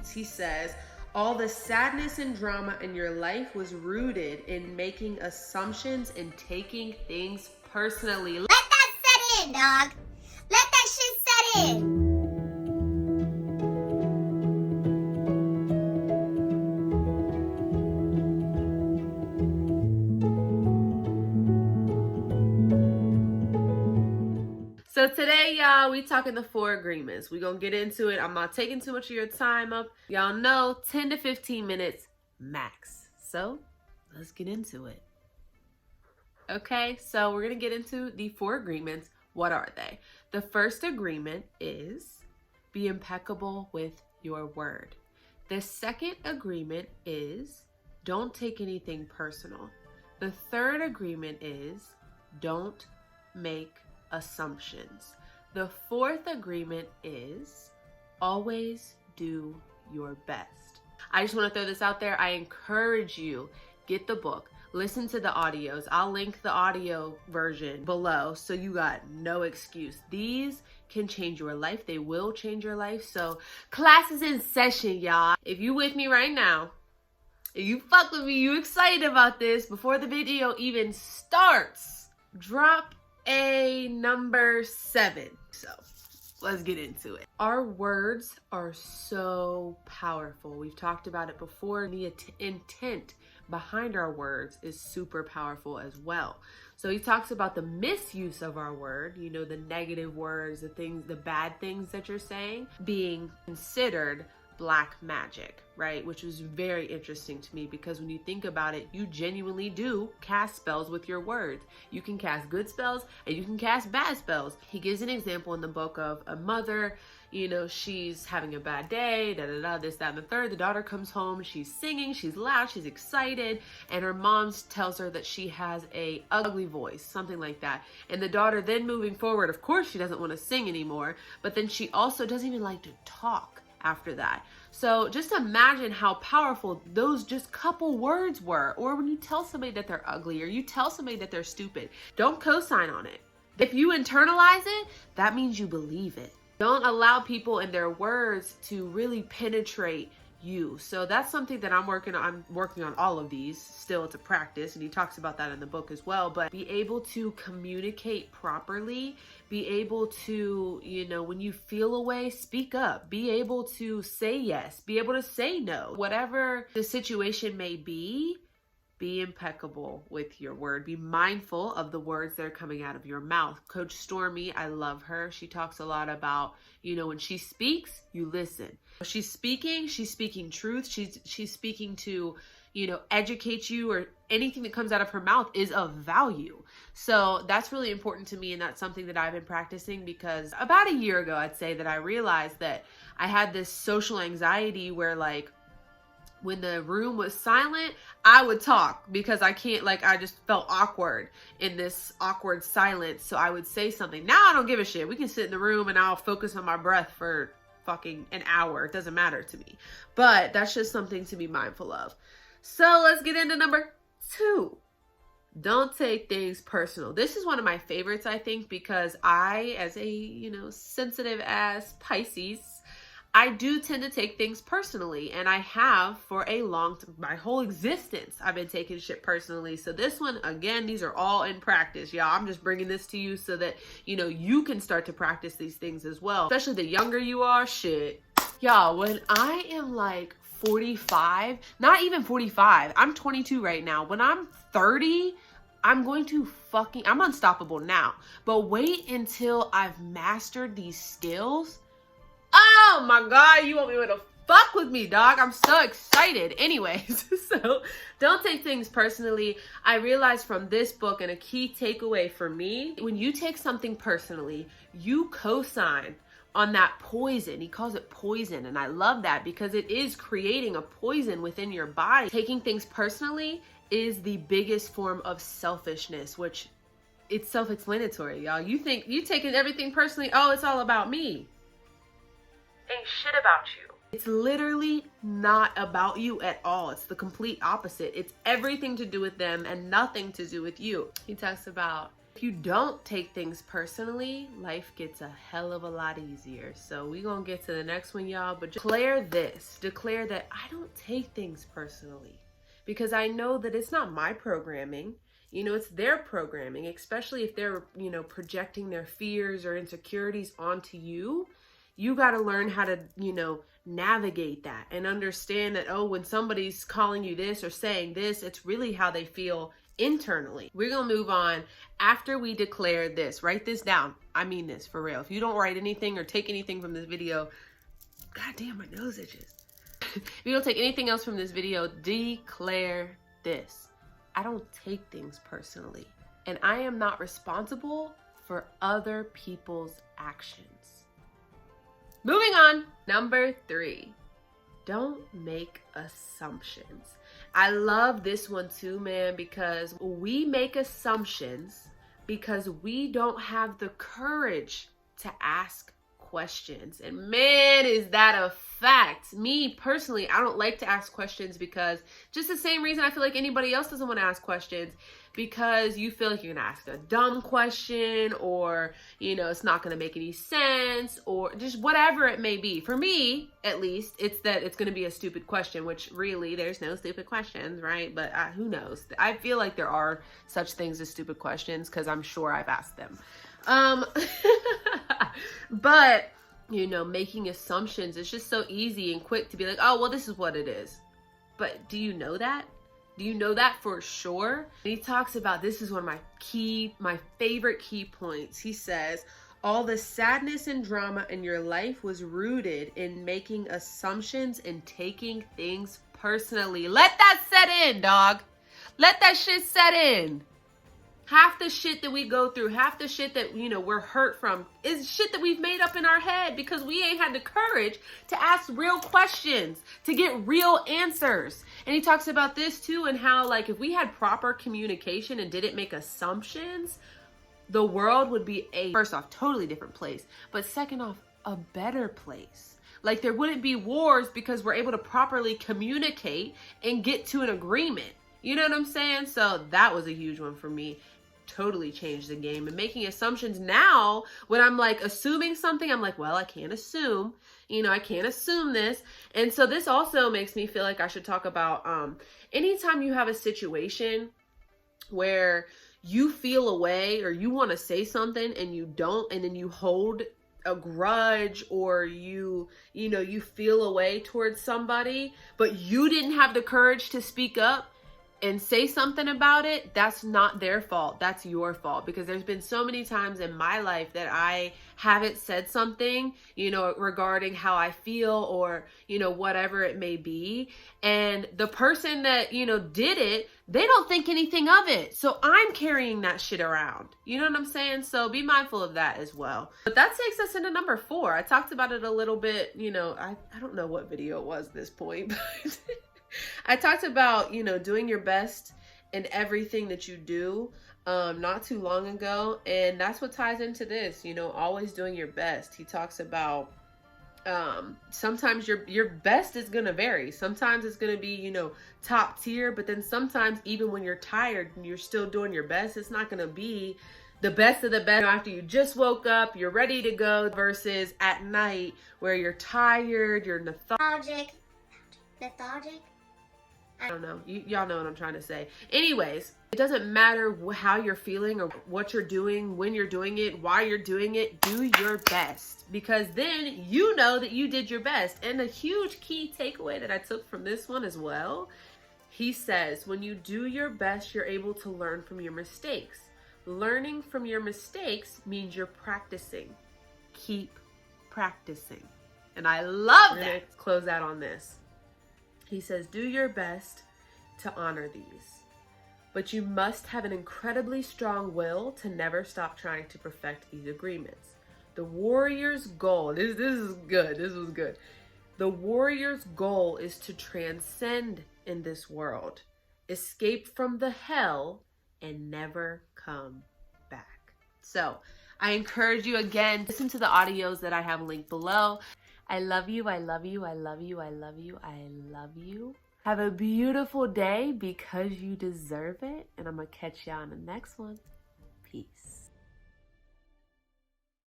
states. He says, all the sadness and drama in your life was rooted in making assumptions and taking things personally. Let that set in, dog. Let that shit set in. So today, y'all, we talking the 4 agreements. We gonna get into it. I'm not taking too much of your time up. Y'all know 10 to 15 minutes max. So let's get into it. Okay, so we're gonna get into the 4 agreements. What are they? The first agreement is be impeccable with your word. The second agreement is don't take anything personal. The third agreement is don't make assumptions. The fourth agreement is always do your best. I just want to throw this out there. I encourage you, get the book, listen to the audios. I'll link the audio version below so you got no excuse. These can change your life. They will change your life. So class is in session, y'all. If you with me right now, if you fuck with me, you excited about this, before the video even starts, drop a number 7. So let's get into it. Our words are so powerful. We've talked about it before. The intent behind our words is super powerful as well. So he talks about the misuse of our word, you know, the negative words, the things, the bad things that you're saying being considered black magic, right? Which is very interesting to me, because when you think about it, you genuinely do cast spells with your words. You can cast good spells and you can cast bad spells. He gives an example in the book of a mother, you know, she's having a bad day, this, that, and the third. The daughter comes home, she's singing, she's loud, she's excited, and her mom tells her that she has a ugly voice, something like that. And the daughter then moving forward, of course she doesn't want to sing anymore, but then she also doesn't even like to talk after that. So just imagine how powerful those just couple words were. Or when you tell somebody that they're ugly, or you tell somebody that they're stupid, don't co-sign on it. If you internalize it, that means you believe it. Don't allow people and their words to really penetrate you. So that's something that I'm working on. I'm working on all of these. Still, it's a practice, and he talks about that in the book as well. But be able to communicate properly, be able to, you know, when you feel a way, speak up, be able to say yes, be able to say no. Whatever the situation may be impeccable with your word. Be mindful of the words that are coming out of your mouth. Coach Stormy, I love her. She talks a lot about, you know, when she speaks, you listen. She's speaking truth. She's speaking to, you know, educate you, or anything that comes out of her mouth is of value. So that's really important to me, and that's something that I've been practicing, because about a year ago, I'd say, that I realized that I had this social anxiety where, like, when the room was silent, I would talk, because I just felt awkward in this awkward silence. So I would say something. Now I don't give a shit. We can sit in the room and I'll focus on my breath for fucking an hour. It doesn't matter to me. But that's just something to be mindful of. So let's get into number 2. Don't take things personal. This is one of my favorites, I think, because I, as a, you know, sensitive ass Pisces, I do tend to take things personally, and I have for my whole existence, I've been taking shit personally. So this one, again, these are all in practice, y'all. I'm just bringing this to you so that, you know, you can start to practice these things as well. Especially the younger you are, shit. Y'all, when I am like 45, not even 45, I'm 22 right now. When I'm 30, I'm unstoppable now. But wait until I've mastered these skills. Oh my God, you won't be able to fuck with me, dog. I'm so excited. Anyways, so don't take things personally. I realized from this book, and a key takeaway for me, when you take something personally, you co-sign on that poison. He calls it poison. And I love that, because it is creating a poison within your body. Taking things personally is the biggest form of selfishness, which it's self-explanatory, y'all. You think you taking everything personally. Oh, it's all about me. Ain't shit about you. It's literally not about you at all. It's the complete opposite. It's everything to do with them and nothing to do with you. He talks about, If you don't take things personally, life gets a hell of a lot easier. So we gonna get to the next one, y'all, but declare this. Declare that I don't take things personally, because I know that it's not my programming. You know, it's their programming, especially if they're, you know, projecting their fears or insecurities onto you. You got to learn how to, you know, navigate that and understand that, oh, when somebody's calling you this or saying this, it's really how they feel internally. We're going to move on after we declare this. Write this down. I mean this for real. If you don't write anything or take anything from this video, God damn, my nose itches. If you don't take anything else from this video, declare this. I don't take things personally, and I am not responsible for other people's actions. Moving on. Number 3, don't make assumptions. I love this one too, man, because we make assumptions because we don't have the courage to ask questions. And man, is that a fact. Me personally, I don't like to ask questions because just the same reason I feel like anybody else doesn't want to ask questions, because you feel like you're gonna ask a dumb question, or, you know, it's not gonna make any sense, or just whatever it may be. For me, at least, it's that it's gonna be a stupid question, which really there's no stupid questions, right? But who knows? I feel like there are such things as stupid questions because I'm sure I've asked them. But, you know, making assumptions, it's just so easy and quick to be like, oh, well, this is what it is. But do you know that? Do you know that for sure? And he talks about, this is one of my favorite key points. He says, all the sadness and drama in your life was rooted in making assumptions and taking things personally. Let that set in, dog. Let that shit set in. Half the shit that we go through, half the shit that, you know, we're hurt from is shit that we've made up in our head because we ain't had the courage to ask real questions, to get real answers. And he talks about this too, and how, like, if we had proper communication and didn't make assumptions, the world would be first off, totally different place, but second off, a better place. Like, there wouldn't be wars because we're able to properly communicate and get to an agreement. You know what I'm saying? So that was a huge one for me. Totally changed the game. And making assumptions now, when I'm like assuming something, I'm like, well, I can't assume, you know, I can't assume this. And so this also makes me feel like I should talk about anytime you have a situation where you feel a way or you want to say something and you don't, and then you hold a grudge, or you feel a way towards somebody, but you didn't have the courage to speak up and say something about it, that's not their fault. That's your fault. Because there's been so many times in my life that I haven't said something, you know, regarding how I feel, or, you know, whatever it may be. And the person that, you know, did it, they don't think anything of it. So I'm carrying that shit around. You know what I'm saying? So be mindful of that as well. But that takes us into number 4. I talked about it a little bit, you know, I don't know what video it was at this point, but I talked about, you know, doing your best in everything that you do not too long ago. And that's what ties into this, you know, always doing your best. He talks about sometimes your best is going to vary. Sometimes it's going to be, you know, top tier. But then sometimes even when you're tired and you're still doing your best, it's not going to be the best of the best after you just woke up, you're ready to go, versus at night where you're tired, you're lethargic. I don't know. Y'all know what I'm trying to say. Anyways, it doesn't matter how you're feeling or what you're doing, when you're doing it, why you're doing it. Do your best, because then you know that you did your best. And a huge key takeaway that I took from this one as well, he says, when you do your best, you're able to learn from your mistakes. Learning from your mistakes means you're practicing. Keep practicing. And I love that. Let's close out on this. He says, do your best to honor these, but you must have an incredibly strong will to never stop trying to perfect these agreements. The warrior's goal, this is good, this was good. The warrior's goal is to transcend in this world, escape from the hell, and never come back. So I encourage you, again, listen to the audios that I have linked below. I love you, I love you, I love you, I love you, I love you. Have a beautiful day because you deserve it. And I'm going to catch you on the next one. Peace.